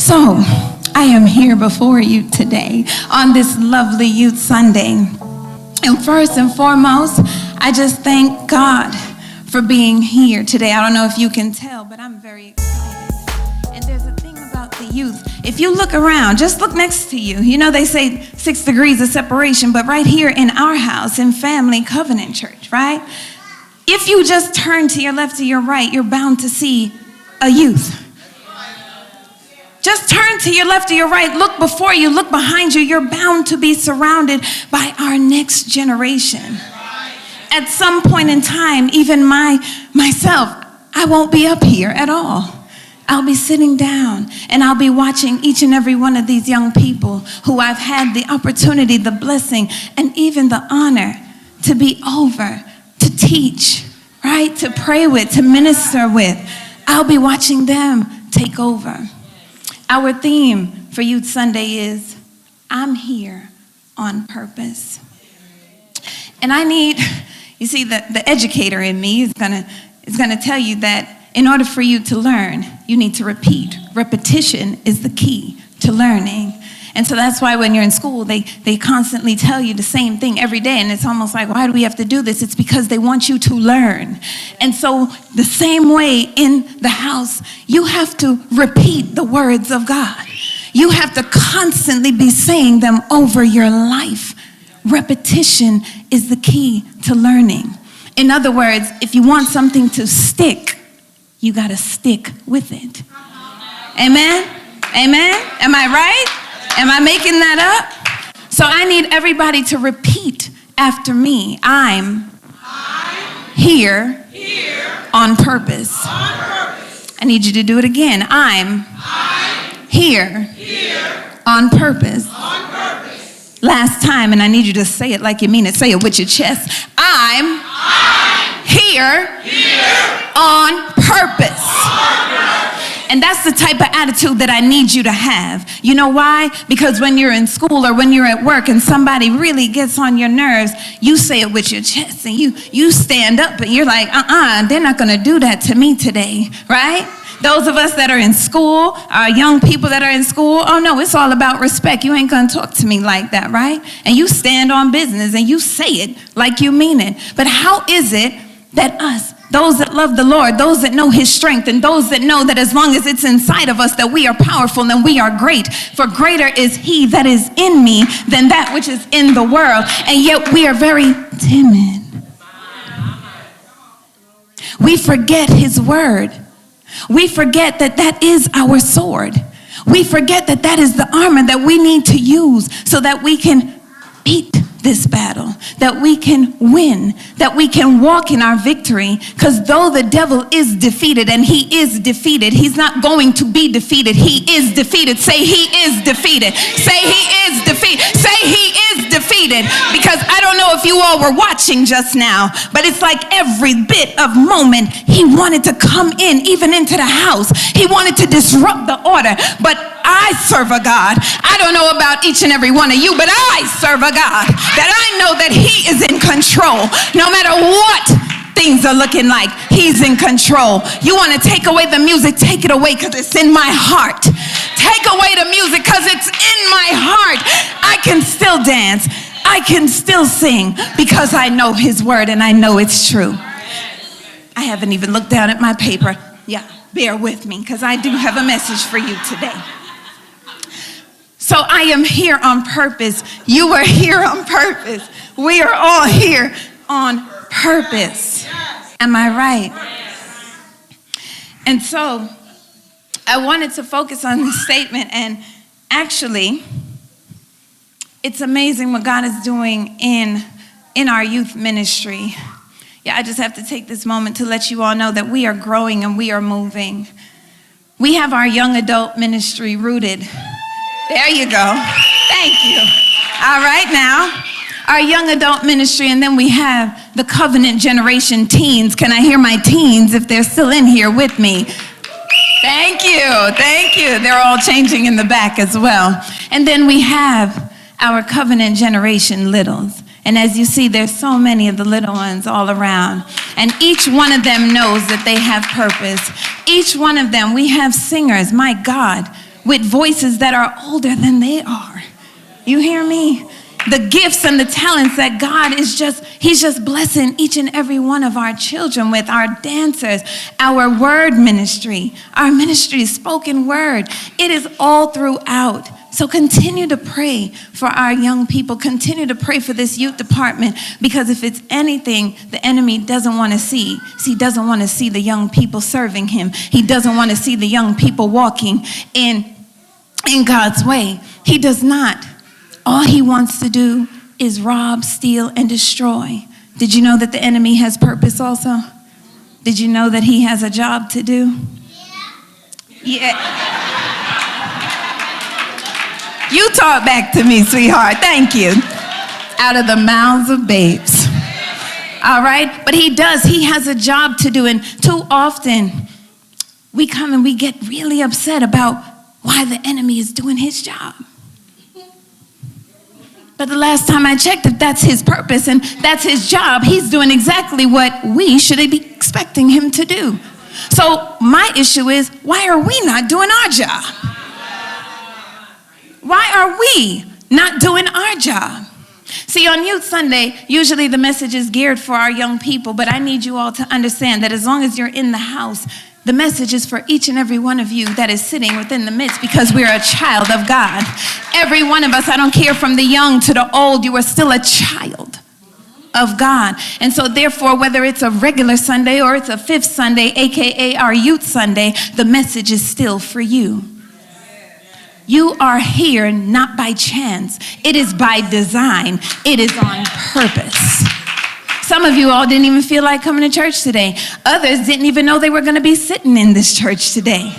So, I am here before you today on this lovely Youth Sunday. And first and foremost, I just thank God for being here today. I don't know if you can tell, but I'm very excited. And there's a thing about the youth. If you look around, just look next to you. You know, they say 6 degrees of separation, but right here in our house, in Family Covenant Church, right? If you just turn to your left or your right, you're bound to see a youth. Just turn to your left or your right, look before you, look behind you. You're bound to be surrounded by our next generation. At some point in time, even myself, I won't be up here at all. I'll be sitting down and I'll be watching each and every one of these young people who I've had the opportunity, the blessing, and even the honor to be over, to teach, right? To pray with, to minister with. I'll be watching them take over. Our theme for Youth Sunday is, I'm here on purpose. And I need, you see, the educator in me is gonna tell you that in order for you to learn, you need to repeat. Repetition is the key to learning. And so that's why when you're in school, they constantly tell you the same thing every day. And it's almost like, why do we have to do this? It's because they want you to learn. And so the same way in the house, you have to repeat the words of God. You have to constantly be saying them over your life. Repetition is the key to learning. In other words, if you want something to stick, you got to stick with it. Amen? Amen? Am I right? Am I making that up? So I need everybody to repeat after me. I'm here on purpose. I need you to do it again. I'm here on purpose. Last time, and I need you to say it like you mean it. Say it with your chest. I'm here on purpose. And that's the type of attitude that I need you to have. You know why? Because when you're in school or when you're at work and somebody really gets on your nerves, you say it with your chest and you stand up and you're like, they're not gonna do that to me today, right? Those of us that are in school, our young people that are in school, oh no, it's all about respect. You ain't gonna talk to me like that, right? And you stand on business and you say it like you mean it. But how is it that us, those that love the Lord, those that know his strength, and those that know that as long as it's inside of us that we are powerful and we are great, for greater is he that is in me than that which is in the world, and yet we are very timid. We forget his word. We forget that that is our sword. We forget that that is the armor that we need to use so that we can beat this battle, that we can win, that we can walk in our victory. Because though the devil is defeated, and he is defeated, he's not going to be defeated. He is defeated. Say he is defeated. Say he is defeated. Say he is defeated. Because I don't know if you all were watching just now, but it's like every bit of moment he wanted to come in, even into the house. He wanted to disrupt the order. But I serve a God. I don't know about each and every one of you, but I serve a God that I know that he is in control. No matter what things are looking like, he's in control. You want to take away the music, take it away because it's in my heart. Take away the music because it's in my heart. I can still dance. I can still sing because I know his word and I know it's true. I haven't even looked down at my paper. Yeah, bear with me because I do have a message for you today. So I am here on purpose. You are here on purpose. We are all here on purpose. Am I right? And so I wanted to focus on this statement, and actually, it's amazing what God is doing in our youth ministry. Yeah, I just have to take this moment to let you all know that we are growing and we are moving. We have our young adult ministry rooted. There you go. Thank you. All right, now, our young adult ministry, and then we have the covenant generation teens. Can I hear my teens if they're still in here with me? Thank you. Thank you. They're all changing in the back as well. And then we have our covenant generation littles. And as you see, there's so many of the little ones all around. And each one of them knows that they have purpose. Each one of them, we have singers. My God, with voices that are older than they are. You hear me? The gifts and the talents that God is he's just blessing each and every one of our children with, our dancers, our word ministry, our ministry, spoken word. It is all throughout. So continue to pray for our young people. Continue to pray for this youth department, because if it's anything the enemy doesn't want to see, he doesn't want to see the young people serving him. He doesn't want to see the young people walking in God's way. He does not. All he wants to do is rob, steal, and destroy. Did you know that the enemy has purpose also? Did you know that he has a job to do? Yeah. You talk back to me, sweetheart. Thank you. Out of the mouths of babes. All right? But he does. He has a job to do. And too often, we come and we get really upset about why the enemy is doing his job. But the last time I checked, if that's his purpose and that's his job, he's doing exactly what we should be expecting him to do. So my issue is, why are we not doing our job? Why are we not doing our job? See, on Youth Sunday, usually the message is geared for our young people, but I need you all to understand that as long as you're in the house, the message is for each and every one of you that is sitting within the midst, because we're a child of God. Every one of us, I don't care from the young to the old, you are still a child of God. And so therefore, whether it's a regular Sunday or it's a fifth Sunday, aka our Youth Sunday, the message is still for you. You are here not by chance. It is by design. It is on purpose. Some of you all didn't even feel like coming to church today. Others didn't even know they were going to be sitting in this church today.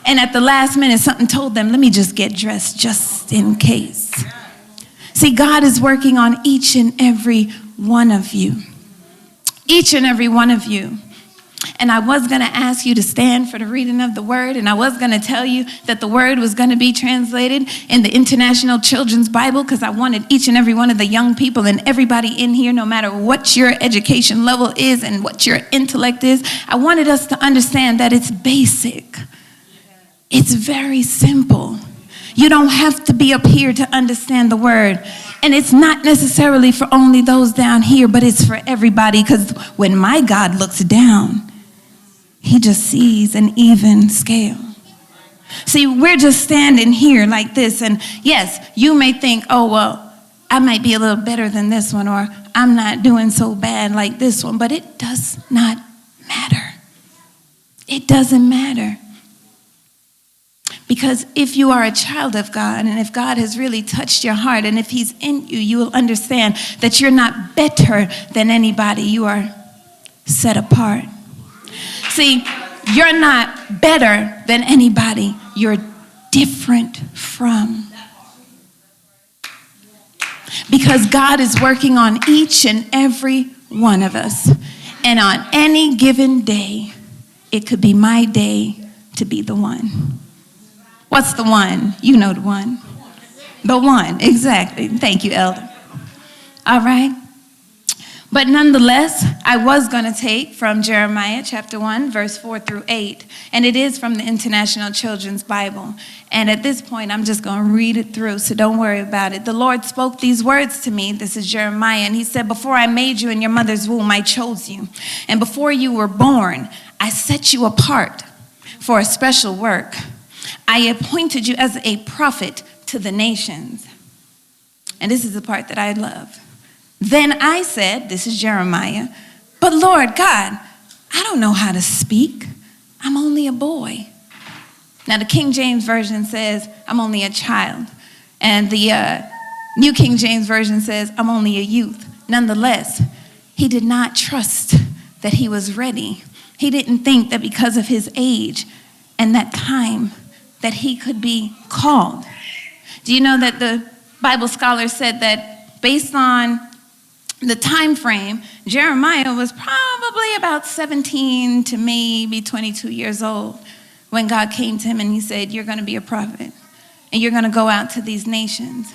And at the last minute, something told them, let me just get dressed just in case. See, God is working on each and every one of you. Each and every one of you. And I was going to ask you to stand for the reading of the word, and I was going to tell you that the word was going to be translated in the International Children's Bible, because I wanted each and every one of the young people and everybody in here, no matter what your education level is and what your intellect is, I wanted us to understand that it's basic. It's very simple. You don't have to be up here to understand the word. And it's not necessarily for only those down here, but it's for everybody, because when my God looks down, he just sees an even scale. See, we're just standing here like this, and yes, you may think, oh, well, I might be a little better than this one, or I'm not doing so bad like this one, but it does not matter. It doesn't matter. Because if you are a child of God, and if God has really touched your heart, and if he's in you, you will understand that you're not better than anybody. You are set apart. See, you're not better than anybody. You're different from. Because God is working on each and every one of us. And on any given day, it could be my day to be the one. What's the one? You know the one. The one, exactly. Thank you, Elder. All right. But nonetheless, I was going to take from Jeremiah chapter 1, verse 4 through 8. And it is from the International Children's Bible. And at this point, I'm just going to read it through, so don't worry about it. The Lord spoke these words to me. This is Jeremiah. And he said, before I made you in your mother's womb, I chose you. And before you were born, I set you apart for a special work. I appointed you as a prophet to the nations. And this is the part that I love. Then I said, this is Jeremiah, but Lord God, I don't know how to speak. I'm only a boy. Now the King James Version says, I'm only a child. And the New King James Version says, I'm only a youth. Nonetheless, he did not trust that he was ready. He didn't think that because of his age and that time that he could be called. Do you know that the Bible scholar said that based on the time frame, Jeremiah was probably about 17 to maybe 22 years old when God came to him and he said, you're going to be a prophet and you're going to go out to these nations.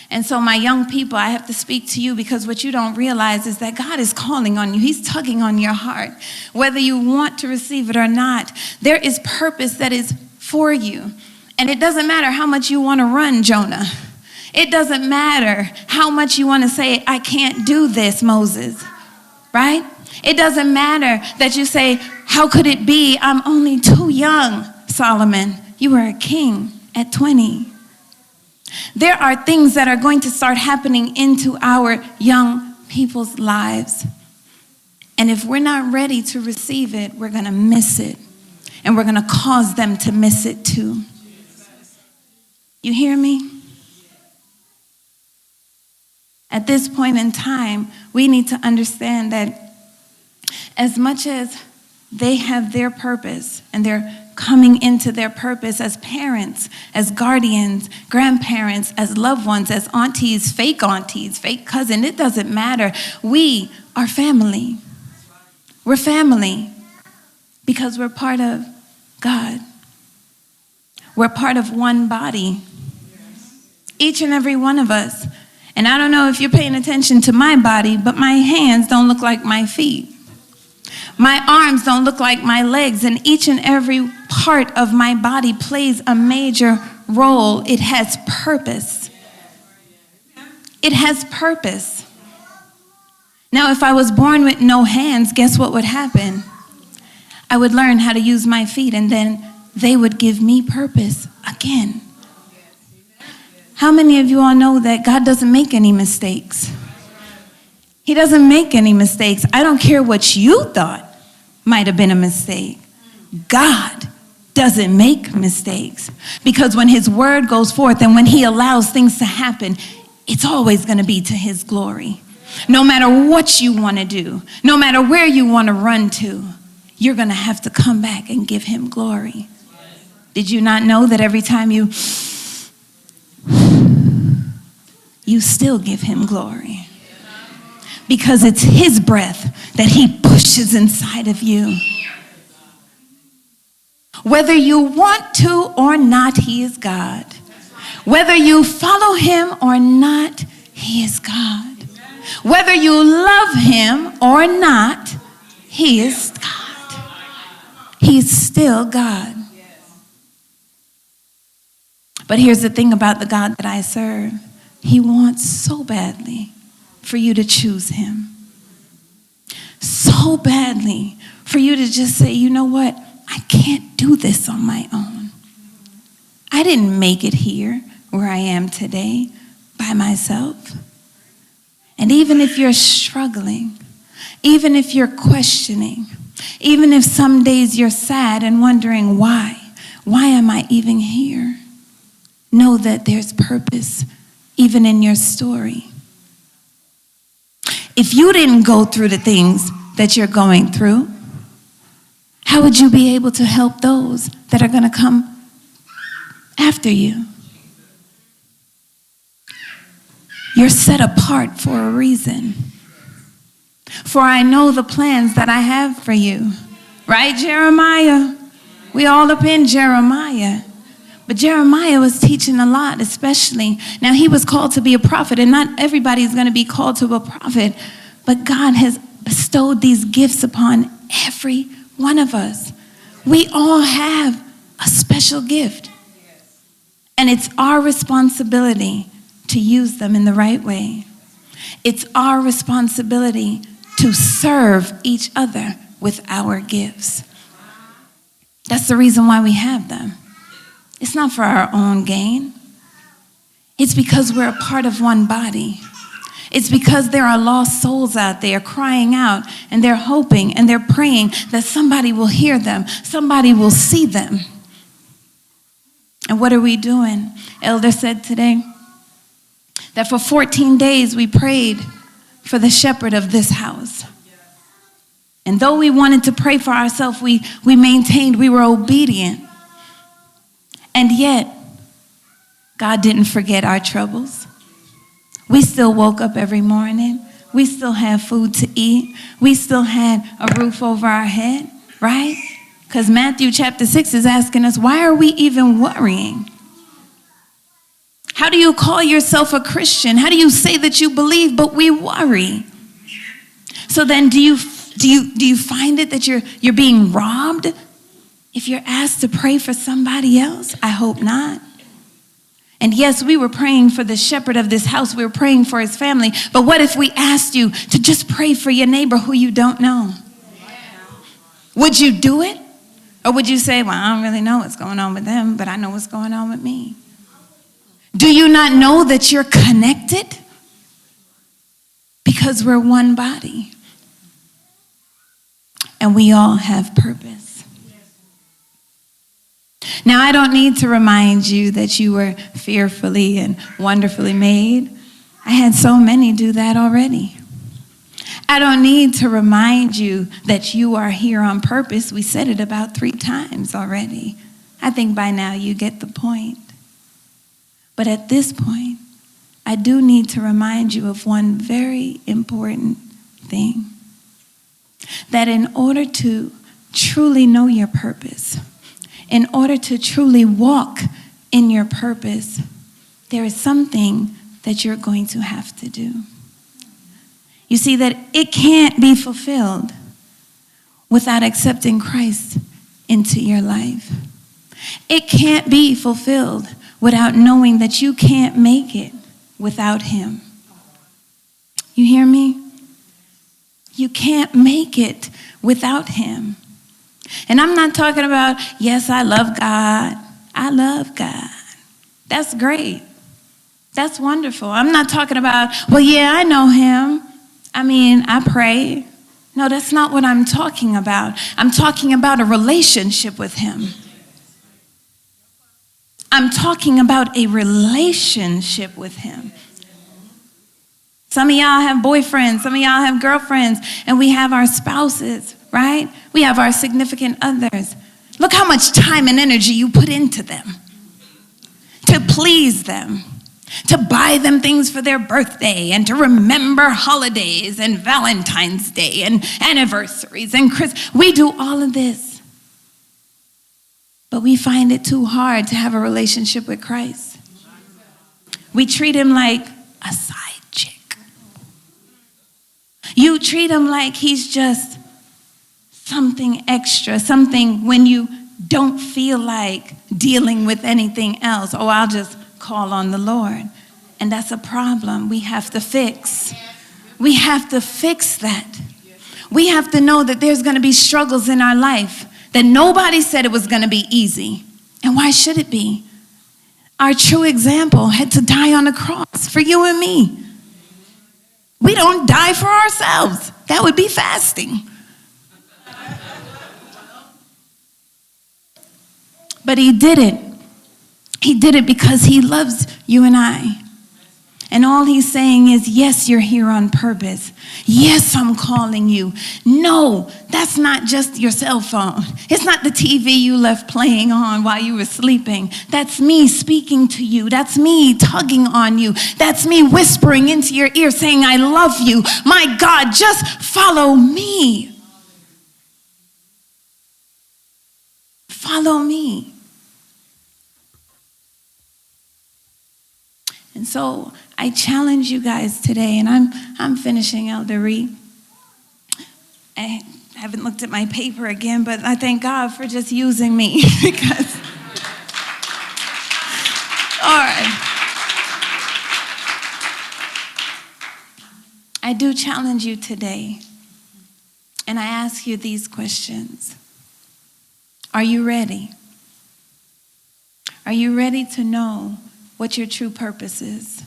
And so my young people, I have to speak to you, because what you don't realize is that God is calling on you. He's tugging on your heart, whether you want to receive it or not. There is purpose that is for you. And it doesn't matter how much you want to run, Jonah. It doesn't matter how much you want to say, I can't do this, Moses, right? It doesn't matter that you say, how could it be? I'm only too young, Solomon. You were a king at 20. There are things that are going to start happening into our young people's lives. And if we're not ready to receive it, we're going to miss it. And we're going to cause them to miss it too. You hear me? At this point in time, we need to understand that as much as they have their purpose and they're coming into their purpose as parents, as guardians, grandparents, as loved ones, as aunties, fake cousin, it doesn't matter. We are family. We're family because we're part of God. We're part of one body. Each and every one of us. And I don't know if you're paying attention to my body, but my hands don't look like my feet. My arms don't look like my legs, and each and every part of my body plays a major role. It has purpose. It has purpose. Now, if I was born with no hands, guess what would happen? I would learn how to use my feet, and then they would give me purpose again. How many of you all know that God doesn't make any mistakes? He doesn't make any mistakes. I don't care what you thought might have been a mistake. God doesn't make mistakes. Because when his word goes forth and when he allows things to happen, it's always going to be to his glory. No matter what you want to do, no matter where you want to run to, you're going to have to come back and give him glory. Did you not know that every time you still give him glory? Because it's his breath that he pushes inside of you. Whether you want to or not, he is God. Whether you follow him or not, he is God. Whether you love him or not, he is God. He's still God. But here's the thing about the God that I serve. He wants so badly for you to choose him. So badly for you to just say, you know what? I can't do this on my own. I didn't make it here where I am today by myself. And even if you're struggling, even if you're questioning, even if some days you're sad and wondering why am I even here? Know that there's purpose even in your story. If you didn't go through the things that you're going through, how would you be able to help those that are going to come after you? You're set apart for a reason. For I know the plans that I have for you. Right, Jeremiah? We all up in Jeremiah. But Jeremiah was teaching a lot, especially. Now, he was called to be a prophet, and not everybody is going to be called to a prophet. But God has bestowed these gifts upon every one of us. We all have a special gift. And it's our responsibility to use them in the right way. It's our responsibility to serve each other with our gifts. That's the reason why we have them. It's not for our own gain. It's because we're a part of one body. It's because there are lost souls out there crying out, and they're hoping and they're praying that somebody will hear them, somebody will see them. And what are we doing? Elder said today that for 14 days we prayed for the shepherd of this house. And though we wanted to pray for ourselves, we maintained, we were obedient. And yet, God didn't forget our troubles. We still woke up every morning. We still had food to eat. We still had a roof over our head, right? Because Matthew chapter 6 is asking us, why are we even worrying? How do you call yourself a Christian? How do you say that you believe, but we worry? So then do you find it that you're being robbed If you're asked to pray for somebody else, I hope not. And yes, we were praying for the shepherd of this house. We were praying for his family. But what if we asked you to just pray for your neighbor who you don't know? Would you do it? Or would you say, well, I don't really know what's going on with them, but I know what's going on with me? Do you not know that you're connected? Because we're one body. And we all have purpose. Now, I don't need to remind you that you were fearfully and wonderfully made. I had so many do that already. I don't need to remind you that you are here on purpose. We said it about 3 times already. I think by now you get the point. But at this point, I do need to remind you of one very important thing. That in order to truly know your purpose, in order to truly walk in your purpose, there is something that you're going to have to do. You see that it can't be fulfilled without accepting Christ into your life. It can't be fulfilled without knowing that you can't make it without him. You hear me? You can't make it without him. And I'm not talking about, yes, I love God. I love God. That's great. That's wonderful. I'm not talking about, well, yeah, I know him. I mean, I pray. No, that's not what I'm talking about. I'm talking about a relationship with him. I'm talking about a relationship with him. Some of y'all have boyfriends, some of y'all have girlfriends, and we have our spouses, right? We have our significant others. Look how much time and energy you put into them to please them, to buy them things for their birthday and to remember holidays and Valentine's Day and anniversaries and Christmas. We do all of this. But we find it too hard to have a relationship with Christ. We treat him like a side chick. You treat him like he's just something extra, something when you don't feel like dealing with anything else. Oh, I'll just call on the Lord. And that's a problem we have to fix. We have to fix that. We have to know that there's going to be struggles in our life, that nobody said it was going to be easy. And why should it be? Our true example had to die on the cross for you and me. We don't die for ourselves. That would be fasting. But he did it. He did it because he loves you and I. And all he's saying is, yes, you're here on purpose. Yes, I'm calling you. No, that's not just your cell phone. It's not the TV you left playing on while you were sleeping. That's me speaking to you. That's me tugging on you. That's me whispering into your ear saying, I love you. My God, just follow me. Follow me. And so I challenge you guys today, and I'm finishing, Elder Reed. I haven't looked at my paper again, but I thank God for just using me because, all right. I do challenge you today, and I ask you these questions. Are you ready? Are you ready to know what your true purpose is?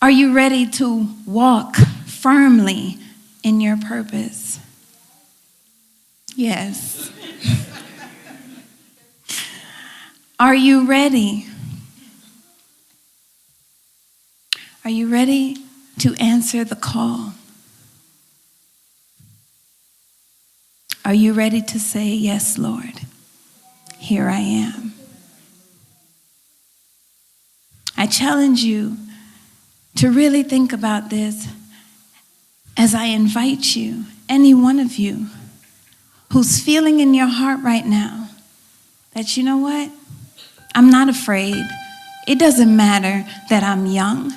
Are you ready to walk firmly in your purpose? Yes. Are you ready? Are you ready to answer the call? Are you ready to say, yes, Lord, here I am? I challenge you to really think about this as I invite you, any one of you who's feeling in your heart right now that, you know what? I'm not afraid. It doesn't matter that I'm young.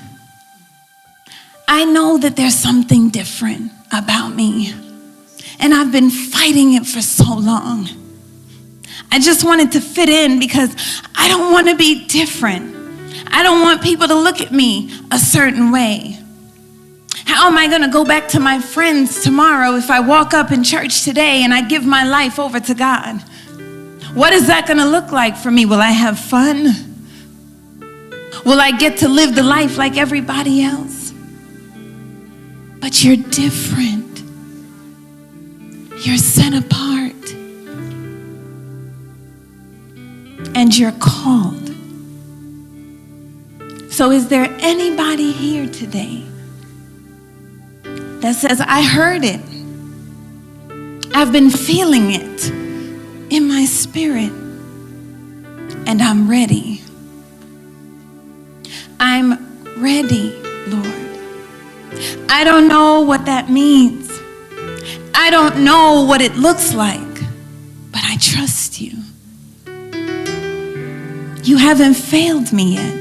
I know that there's something different about me. and I've been fighting it for so long. I just wanted to fit in because I don't want to be different. I don't want people to look at me a certain way. How am I going to go back to my friends tomorrow if I walk up in church today and I give my life over to God? What is that going to look like for me? Will I have fun? Will I get to live the life like everybody else? But you're different. You're set apart. And you're called. So is there anybody here today that says, I heard it. I've been feeling it in my spirit, and I'm ready. I'm ready, Lord. I don't know what that means. I don't know what it looks like, but I trust you. You haven't failed me yet.